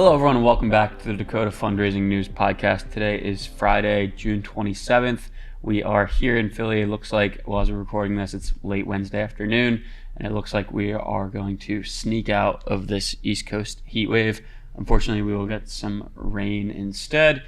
Hello, everyone, and welcome back to the Dakota Fundraising News Podcast. Today is Friday, June 27th. We are here in Philly. It looks like, well, as we're recording this, it's late Wednesday afternoon, and it looks like we are going to sneak out of this East Coast heat wave. Unfortunately, we will get some rain instead,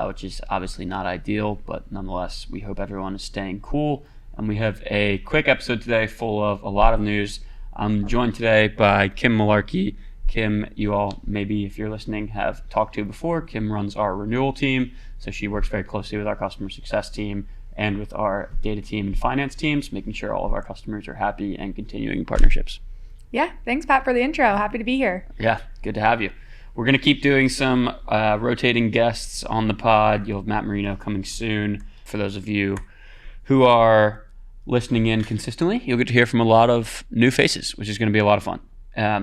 which is obviously not ideal, but nonetheless, we hope everyone is staying cool. And we have a quick episode today full of a lot of news. I'm joined today by Kim Malarkey. Kim, you all, maybe if you're listening, have talked to before. Kim runs our renewal team, so she works very closely with our customer success team and with our data team and finance teams, making sure all of our customers are happy and continuing partnerships. Yeah, thanks, Pat, for the intro. Happy to be here. Yeah, good to have you. We're going to keep doing some rotating guests on the pod. You'll have Matt Marino coming soon. For those of you who are listening in consistently, you'll get to hear from a lot of new faces, which is going to be a lot of fun.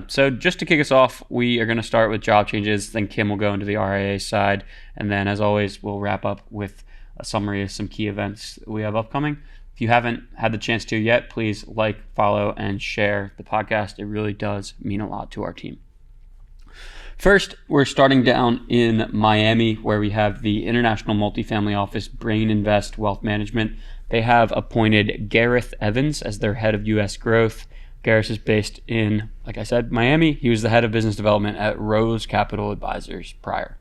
So just to kick us off, we are going to start with job changes, then Kim will go into the RIA side, and then as always, we'll wrap up with a summary of some key events we have upcoming. If you haven't had the chance to yet, please like, follow, and share the podcast. It really does mean a lot to our team. First, we're starting down in Miami, where we have the international multifamily office, Brain Invest Wealth Management. They have appointed Gareth Evans as their head of U.S. growth. Gareth is based in, like I said, Miami. He was the head of business development at Rose Capital Advisors prior.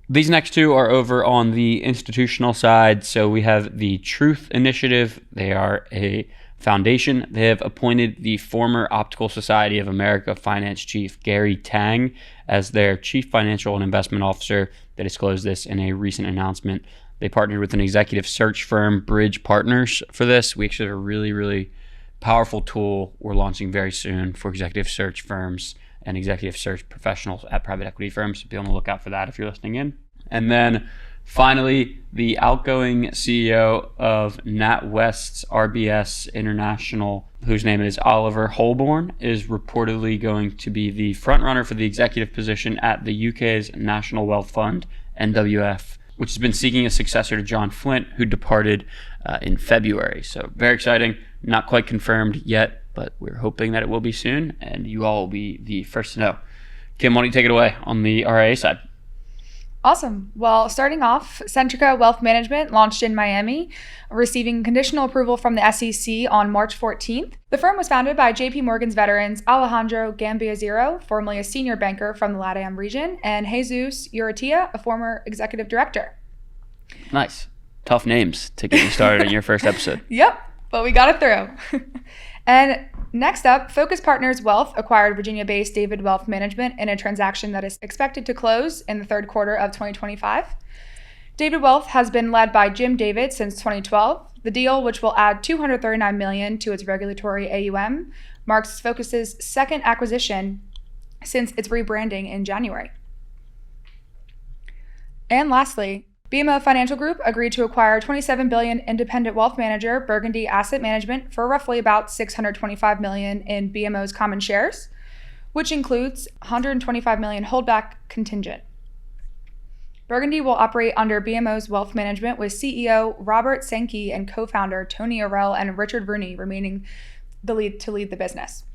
These next two are over on the institutional side. So we have the Truth Initiative. They are a foundation. They have appointed the former Optical Society of America finance chief, Gary Tang, as their chief financial and investment officer. They disclosed this in a recent announcement. They partnered with an executive search firm, Bridge Partners, for this. We actually have a really powerful tool we're launching very soon for executive search firms and executive search professionals at private equity firms. So be on the lookout for that if you're listening in. And then finally, the outgoing CEO of NatWest's RBS International, whose name is Oliver Holborn, is reportedly going to be the frontrunner for the executive position at the UK's National Wealth Fund, NWF, which has been seeking a successor to John Flint, who departed in February. So very exciting. Not quite confirmed yet, but we're hoping that it will be soon, and you all will be the first to know. Kim, why don't you take it away on the RIA side? Awesome. Well, starting off, Centrica Wealth Management launched in Miami, receiving conditional approval from the SEC on March 14th. The firm was founded by JP Morgan's veterans Alejandro Gambiazero, formerly a senior banker from the LATAM region, and Jesus Urrutia, a former executive director. Nice. Tough names to get you started in your first episode. Yep, but we got it through. And next up, Focus Partners Wealth acquired Virginia-based David Wealth Management in a transaction that is expected to close in the third quarter of 2025. David Wealth has been led by Jim David since 2012. The deal, which will add $239 million to its regulatory AUM, marks Focus's second acquisition since its rebranding in January. And lastly, BMO Financial Group agreed to acquire $27 billion independent wealth manager Burgundy Asset Management for roughly about $625 million in BMO's common shares, which includes $125 million holdback contingent. Burgundy will operate under BMO's wealth management with CEO Robert Sankey and co-founder Tony Orell and Richard Rooney remaining to lead the business.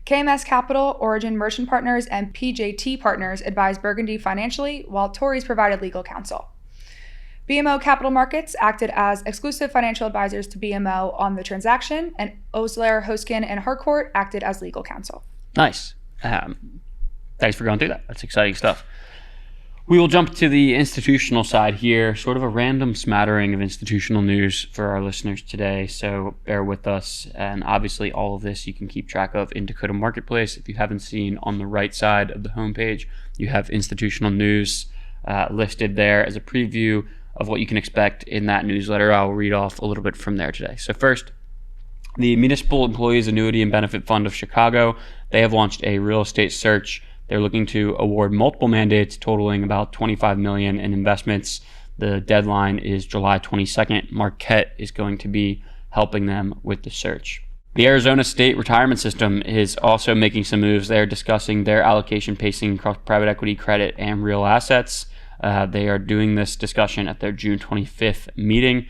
KMS Capital, Origin Merchant Partners, and PJT Partners advised Burgundy financially, while Torys provided legal counsel. BMO Capital Markets acted as exclusive financial advisors to BMO on the transaction, and Osler, Hoskin, and Harcourt acted as legal counsel. Nice. Thanks for going through that. That's exciting stuff. We will jump to the institutional side here, sort of a random smattering of institutional news for our listeners today, so bear with us. And obviously all of this you can keep track of in Dakota Marketplace. If you haven't seen, on the right side of the homepage, you have institutional news listed there as a preview of what you can expect in that newsletter. I'll read off a little bit from there today. So first, the Municipal Employees Annuity and Benefit Fund of Chicago, they have launched a real estate search. They're looking to award multiple mandates totaling about $25 million in investments. The deadline is July 22nd. Marquette is going to be helping them with the search. The Arizona State Retirement System is also making some moves. They're discussing their allocation pacing across private equity, credit, and real assets. They are doing this discussion at their June 25th meeting,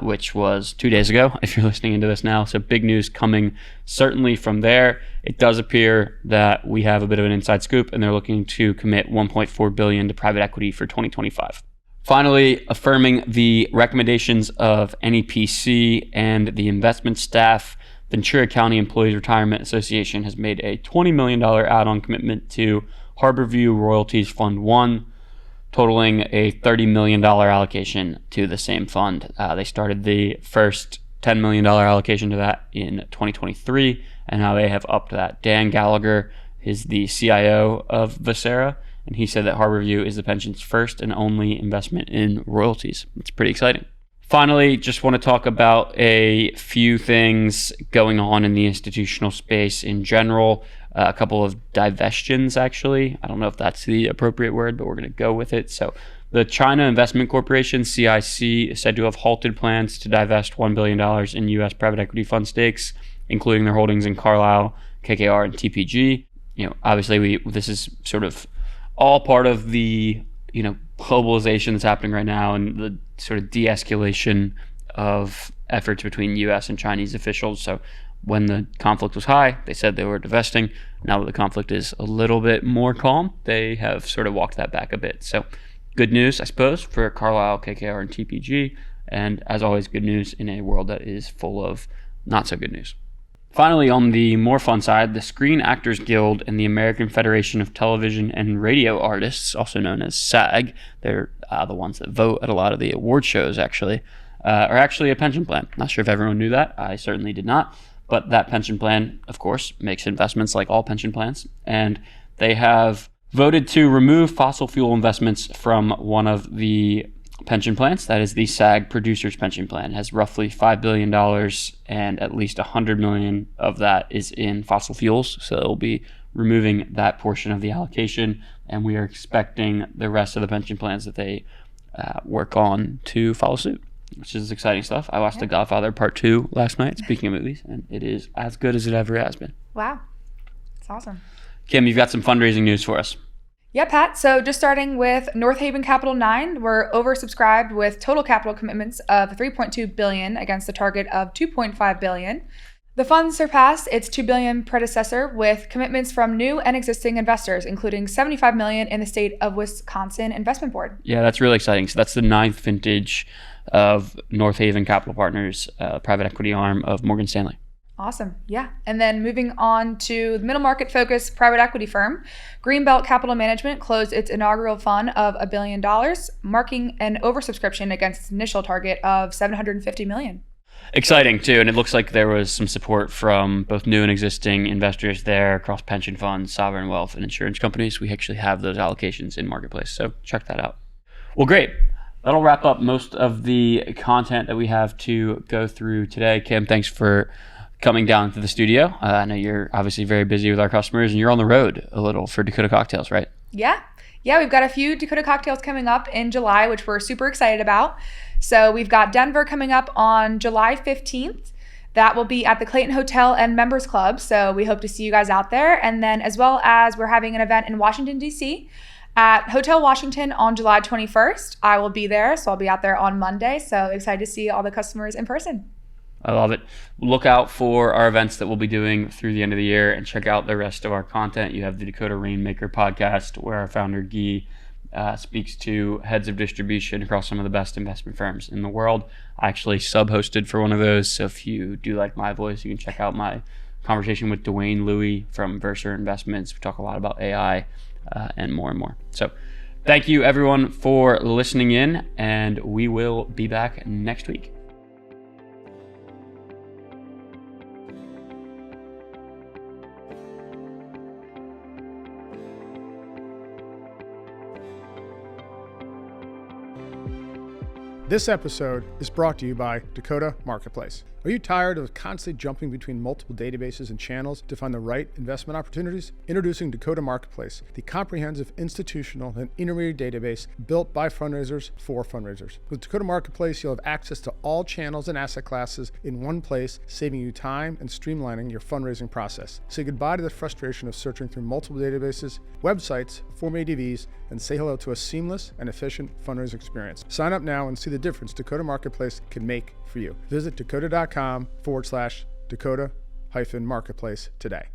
which was 2 days ago, if you're listening into this now. So big news coming certainly from there. It does appear that we have a bit of an inside scoop, and they're looking to commit $1.4 billion to private equity for 2025. Finally, affirming the recommendations of NEPC and the investment staff, Ventura County Employees Retirement Association has made a $20 million add-on commitment to Harborview Royalties Fund 1, totaling a $30 million allocation to the same fund. They started the first $10 million allocation to that in 2023, and now they have upped that. Dan Gallagher is the CIO of Visera, and he said that Harborview is the pension's first and only investment in royalties. It's pretty exciting. Finally, just want to talk about a few things going on in the institutional space in general. A couple of divestions, actually. I don't know if that's the appropriate word, but we're going to go with it. So the China Investment Corporation, CIC, is said to have halted plans to divest $1 billion in U.S. private equity fund stakes, including their holdings in Carlyle, KKR, and TPG. Obviously, this is sort of all part of the globalization that's happening right now and the sort of de-escalation of efforts between U.S. and Chinese officials. So when the conflict was high, they said they were divesting. Now that the conflict is a little bit more calm, they have sort of walked that back a bit. So good news, I suppose, for Carlyle, KKR, and TPG. And as always, good news in a world that is full of not so good news. Finally, on the more fun side, the Screen Actors Guild and the American Federation of Television and Radio Artists, also known as SAG, they're the ones that vote at a lot of the award shows, actually, are actually a pension plan. Not sure if everyone knew that. I certainly did not. But that pension plan, of course, makes investments like all pension plans. And they have voted to remove fossil fuel investments from one of the pension plans. That is the SAG Producers Pension Plan. It has roughly $5 billion, and at least $100 million of that is in fossil fuels. So they'll be removing that portion of the allocation, and we are expecting the rest of the pension plans that they work on to follow suit, which is exciting stuff. I watched The Godfather Part 2 last night, speaking of movies, and it is as good as it ever has been. Wow. It's awesome. Kim, you've got some fundraising news for us. Yeah, Pat. So just starting with North Haven Capital 9, we're oversubscribed with total capital commitments of $3.2 billion against the target of $2.5 billion. The fund surpassed its $2 billion predecessor with commitments from new and existing investors, including $75 million in the state of Wisconsin Investment Board. Yeah, that's really exciting. So that's the 9th vintage of North Haven Capital Partners, private equity arm of Morgan Stanley. Awesome. Yeah. And then moving on to the middle market focused private equity firm, Greenbelt Capital Management closed its inaugural fund of $1 billion, marking an oversubscription against its initial target of $750 million. Exciting too. And it looks like there was some support from both new and existing investors there across pension funds, sovereign wealth, and insurance companies. We actually have those allocations in Marketplace. So check that out. Well, great. That'll wrap up most of the content that we have to go through today. Kim, thanks for coming down to the studio. I know you're obviously very busy with our customers, and you're on the road a little for Dakota Cocktails, right? Yeah, we've got a few Dakota Cocktails coming up in July, which we're super excited about. So we've got Denver coming up on July 15th. That will be at the Clayton Hotel and Members Club. So we hope to see you guys out there. And then as well as we're having an event in Washington, D.C. at Hotel Washington on July 21st. I will be there, so I'll be out there on Monday. So excited to see all the customers in person. I love it. Look out for our events that we'll be doing through the end of the year, and check out the rest of our content. You have the Dakota Rainmaker podcast, where our founder, Guy, speaks to heads of distribution across some of the best investment firms in the world. I actually sub-hosted for one of those, so if you do like my voice, you can check out my conversation with Dwayne Louie from Verser Investments. We talk a lot about AI and more and more. So thank you, everyone, for listening in, and we will be back next week. This episode is brought to you by Dakota Marketplace, Are you tired of constantly jumping between multiple databases and channels to find the right investment opportunities? Introducing Dakota Marketplace, the comprehensive institutional and intermediary database built by fundraisers for fundraisers. With Dakota Marketplace, you'll have access to all channels and asset classes in one place, saving you time and streamlining your fundraising process. Say goodbye to the frustration of searching through multiple databases, websites, Form ADVs, and say hello to a seamless and efficient fundraising experience. Sign up now and see the difference Dakota Marketplace can make for you. Visit dakota.com/Dakota-Marketplace today.